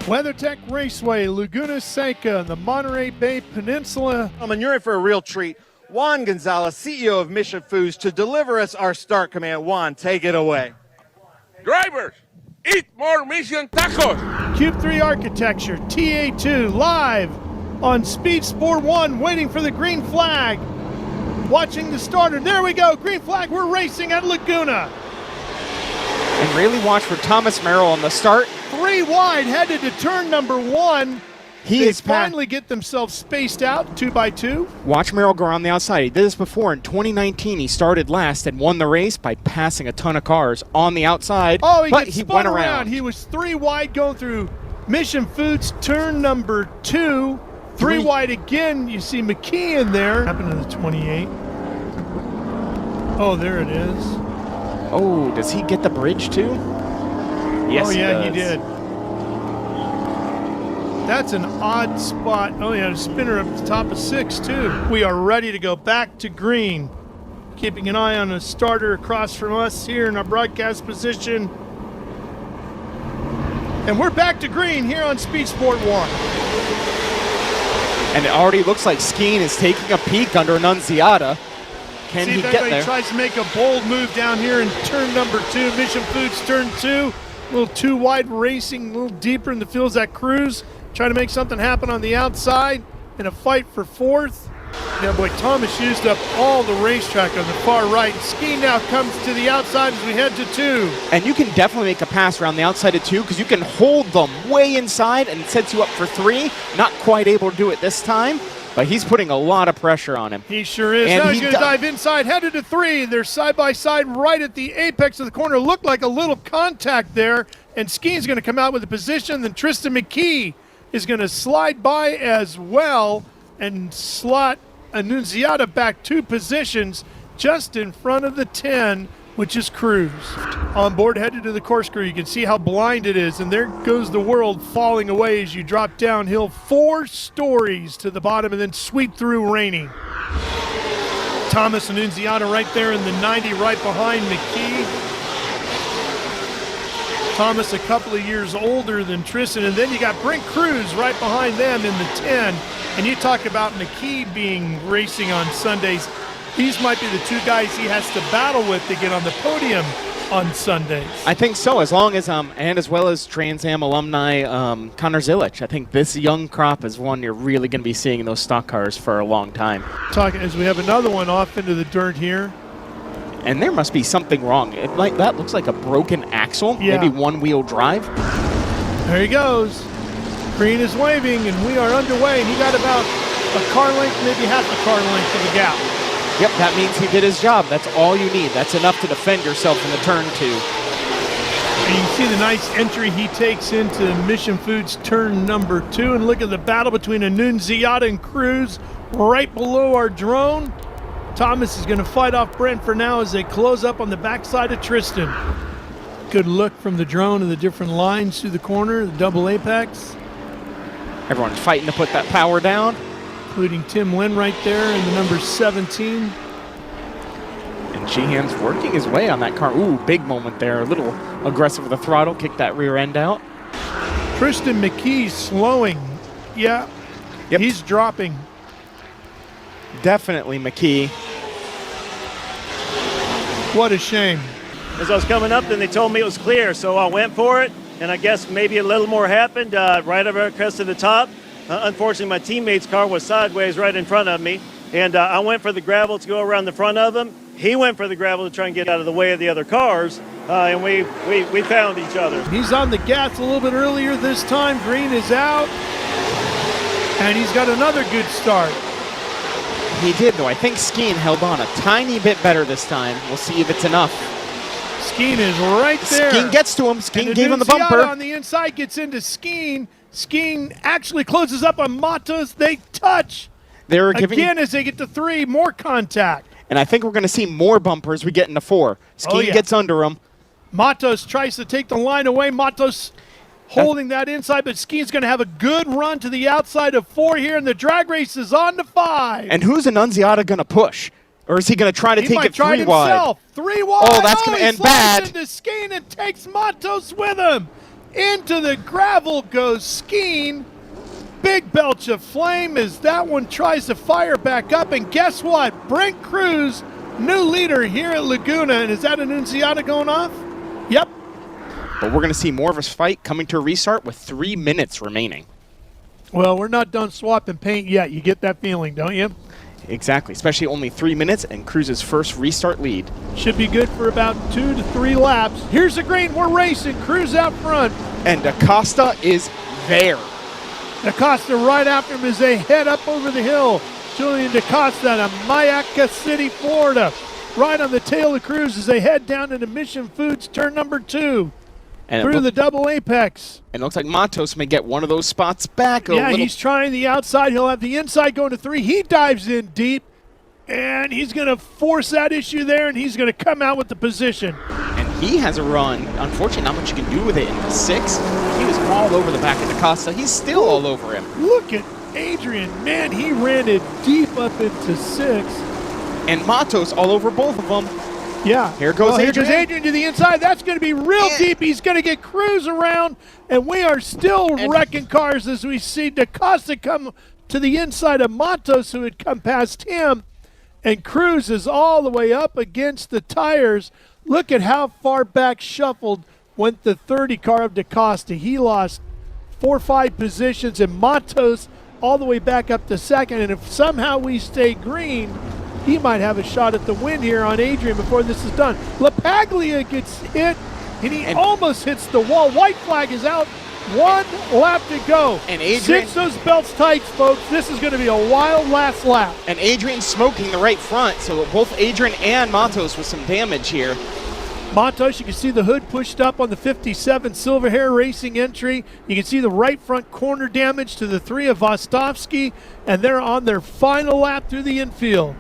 WeatherTech Raceway, Laguna Seca, the Monterey Bay Peninsula. And you're in for a real treat. Juan Gonzalez, CEO of Mission Foods, to deliver us our start command. Juan, take it away. Drivers, eat more Mission tacos. Cube 3 Architecture, TA2, live on Speed Sport 1, waiting for the green flag. Watching the starter. There we go, green flag. We're racing at Laguna. And really watch for Thomas Merrill on the start. 3 wide, headed to turn number 1. They finally get themselves spaced out 2 by 2. Watch Merrill go around the outside. He did this before in 2019. He started last and won the race by passing a ton of cars on the outside. Oh, but he went spun around. He was 3 wide going through Mission Foods turn number 2. 3 wide again. You see McKee in there. Happened to the 28. Oh, there it is. Oh, does he get the bridge too? Yes, oh, yeah, he did. That's an odd spot. Oh, yeah, a spinner up the top of 6, too. We are ready to go back to green. Keeping an eye on a starter across from us here in our broadcast position. And we're back to green here on Speed Sport 1. And it already looks like Skeen is taking a peek under Annunziata. Can he get there? Tries to make a bold move down here in turn number 2. Mission Foods turn 2. A little too wide racing, a little deeper in the fields that Cruz. Trying to make something happen on the outside in a fight for 4th. Now, boy, Thomas used up all the racetrack on the far right. Skeen now comes to the outside as we head to 2. And you can definitely make a pass around the outside of 2 because you can hold them way inside and it sets you up for 3. Not quite able to do it this time, but he's putting a lot of pressure on him. He sure is. And now he's going to dive inside, headed to 3. They're side by side right at the apex of the corner. Looked like a little contact there, and Skeen's going to come out with a position. Then Tristan McKee is going to slide by as well and slot Annunziata back 2 positions just in front of the 10, which is Cruz. On board, headed to the corkscrew. You can see how blind it is, and there goes the world falling away as you drop downhill 4 stories to the bottom and then sweep through raining. Thomas Annunziata right there in the 90, right behind McKee. Thomas a couple of years older than Tristan, and then you got Brent Cruz right behind them in the 10. And you talk about McKee being racing on Sundays. These might be the 2 guys he has to battle with to get on the podium on Sundays. I think so, as long as and as well as Trans Am alumni Connor Zilic. I think this young crop is one you're really going to be seeing in those stock cars for a long time. Talking as we have another one off into the dirt here. And there must be something wrong. That looks like a broken axle, maybe one-wheel drive. There he goes. Green is waving, and we are underway. He got about a car length, maybe half a car length of the gap. Yep, that means he did his job. That's all you need. That's enough to defend yourself in the turn 2. And you can see the nice entry he takes into Mission Foods turn number 2. And look at the battle between Annunziata and Cruz right below our drone. Thomas is going to fight off Brent for now as they close up on the backside of Tristan. Good look from the drone and the different lines through the corner, the double apex. Everyone's fighting to put that power down. Including Tim Lynn right there in the number 17. And Sheehan's working his way on that car. Ooh, big moment there. A little aggressive with the throttle, kick that rear end out. Tristan McKee slowing. Yeah, he's dropping. Definitely McKee. What a shame. As I was coming up, then they told me it was clear, so I went for it, and I guess maybe a little more happened right over crest of the top. Unfortunately, my teammate's car was sideways right in front of me, and I went for the gravel to go around the front of him. He went for the gravel to try and get out of the way of the other cars, and we found each other. He's on the gas a little bit earlier this time. Green is out, and he's got another good start. He did, though. I think Skeen held on a tiny bit better this time. We'll see if it's enough. Skeen is right there. Skeen gets to him. Skeen gave him the Annunziata bumper. on the inside gets into Skeen. Skeen actually closes up on Matos. They touch. They're giving again as they get to 3, more contact. And I think we're going to see more bumpers we get into 4. Skeen gets under him. Matos tries to take the line away. Matos holding that inside, but Skeen's going to have a good run to the outside of 4 here, and the drag race is on to 5. And who's Annunziata going to push? Or is he going to try to take it 3 wide? Himself. 3 wide. Oh, that's going to end bad. Into Skeen and takes Matos with him. Into the gravel goes Skeen. Big belch of flame as that one tries to fire back up. And guess what? Brent Cruz, new leader here at Laguna. And is that an Annunziata going off? Yep. But we're going to see more of a fight coming to a restart with 3 minutes remaining. Well, we're not done swapping paint yet. You get that feeling, don't you? Exactly, especially only 3 minutes and Cruz's first restart lead. Should be good for about 2 to 3 laps. Here's the green. We're racing. Cruz out front. And Acosta is there. DaCosta right after him as they head up over the hill. Julian DaCosta out of Mayaca City, Florida. Right on the tail of Cruz as they head down into Mission Foods turn number 2. And through the double apex. And it looks like Matos may get one of those spots back. He's trying the outside. He'll have the inside going to 3. He dives in deep, and he's going to force that issue there, and he's going to come out with the position. And he has a run. Unfortunately, not much you can do with it in the 6. He was all over the back of DaCosta. He's still all over him. Look at Adrian. Man, he ran it deep up into 6. And Matos all over both of them. Yeah. Here goes Adrian. Here goes Adrian to the inside. That's going to be real deep. He's going to get Cruz around, and we are still wrecking cars as we see DaCosta come to the inside of Matos, who had come past him, and Cruz is all the way up against the tires. Look at how far back shuffled went the 30 car of DaCosta. He lost 4 or 5 positions, and Matos all the way back up to second, and if somehow we stay green, he might have a shot at the win here on Adrian before this is done. LaPaglia gets hit, and he almost hits the wall. White flag is out. 1 lap to go. And Adrian, cinch those belts tight, folks. This is going to be a wild last lap. And Adrian's smoking the right front, so both Adrian and Matos with some damage here. Matos, you can see the hood pushed up on the 57 Silver Hair Racing entry. You can see the right front corner damage to the 3 of Vostovsky, and they're on their final lap through the infield.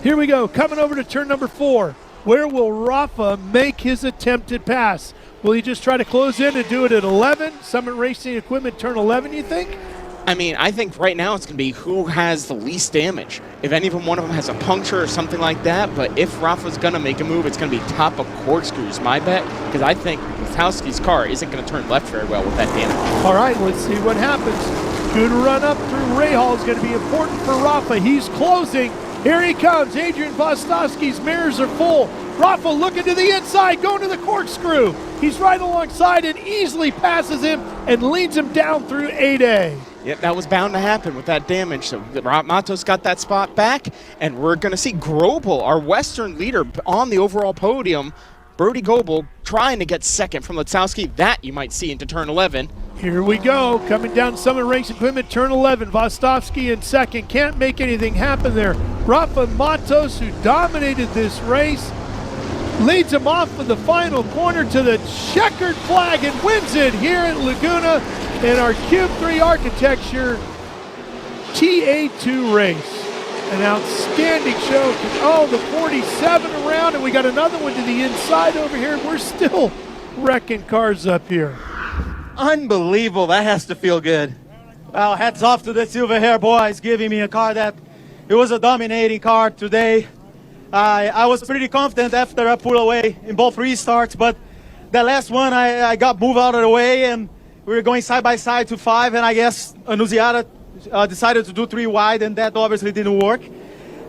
Here we go, coming over to turn number 4. Where will Rafa make his attempted pass? Will he just try to close in and do it at 11? Summit Racing Equipment turn 11, you think? I mean, I think right now it's going to be who has the least damage. If any of them, one of them has a puncture or something like that, but if Rafa's going to make a move, it's going to be top of corkscrews, my bet, because I think Witowski's car isn't going to turn left very well with that damage. All right, let's see what happens. Good run up through Rahal is going to be important for Rafa. He's closing. Here he comes. Adrian Vostovsky's mirrors are full. Rafa looking to the inside, going to the corkscrew. He's right alongside and easily passes him and leads him down through 8A. Yep, that was bound to happen with that damage. So Matos got that spot back, and we're going to see Grobel, our Western leader, on the overall podium. Brody Goebel trying to get second from Lutzowski. That you might see into turn 11. Here we go, coming down Summit Racing Equipment, turn 11. Vostovsky in second. Can't make anything happen there. Rafa Matos, who dominated this race, leads him off of the final corner to the checkered flag and wins it here at Laguna in our Cube 3 Architecture TA2 race. An outstanding show. Oh, the 47 around, and we got another one to the inside over here. We're still wrecking cars up here. Unbelievable. That has to feel good. Well, hats off to the Silver Hair boys giving me a car that it was a dominating car today. I was pretty confident after I pulled away in both restarts, but the last one I got moved out of the way and we were going side by side to 5, and I guess Annunziata decided to do 3 wide, and that obviously didn't work.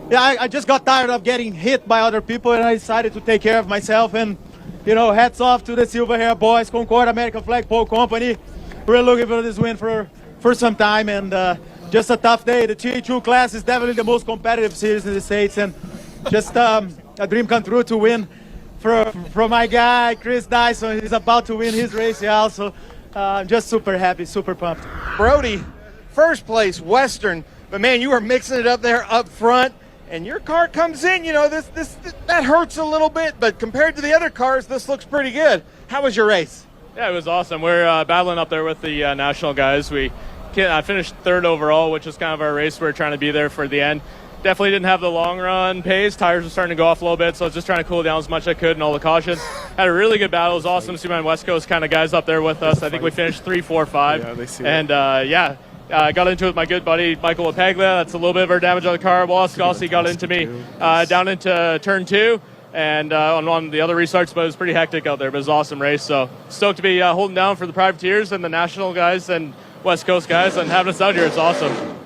Yeah, I just got tired of getting hit by other people, and I decided to take care of myself. And you know, hats off to the Silver Hair boys, Concord American Flag Pole Company. We're looking for this win for some time, and just a tough day. The TA2 class is definitely the most competitive series in the States, and just a dream come true to win for my guy, Chris Dyson. He's about to win his race here also. I'm just super happy, super pumped. Brody, first place Western, but man, you are mixing it up there up front, and your car comes in. You know, that hurts a little bit, but compared to the other cars, this looks pretty good. How was your race? Yeah, it was awesome. We're battling up there with the national guys. We finished 3rd overall, which is kind of our race. We're trying to be there for the end. Definitely didn't have the long run pace. Tires were starting to go off a little bit, so I was just trying to cool down as much as I could in all the cautions. Had a really good battle. It was awesome to see my West Coast kind of guys up there with us. I think we finished 3, 4, 5. Yeah, they see and I got into it with my good buddy Michael LaPaglia. That's a little bit of our damage on the car. Woloskowski got into me down into turn 2. and on one of the other restarts, but it was pretty hectic out there. But it was an awesome race, so stoked to be holding down for the privateers and the national guys and West Coast guys and having us out here. It's awesome.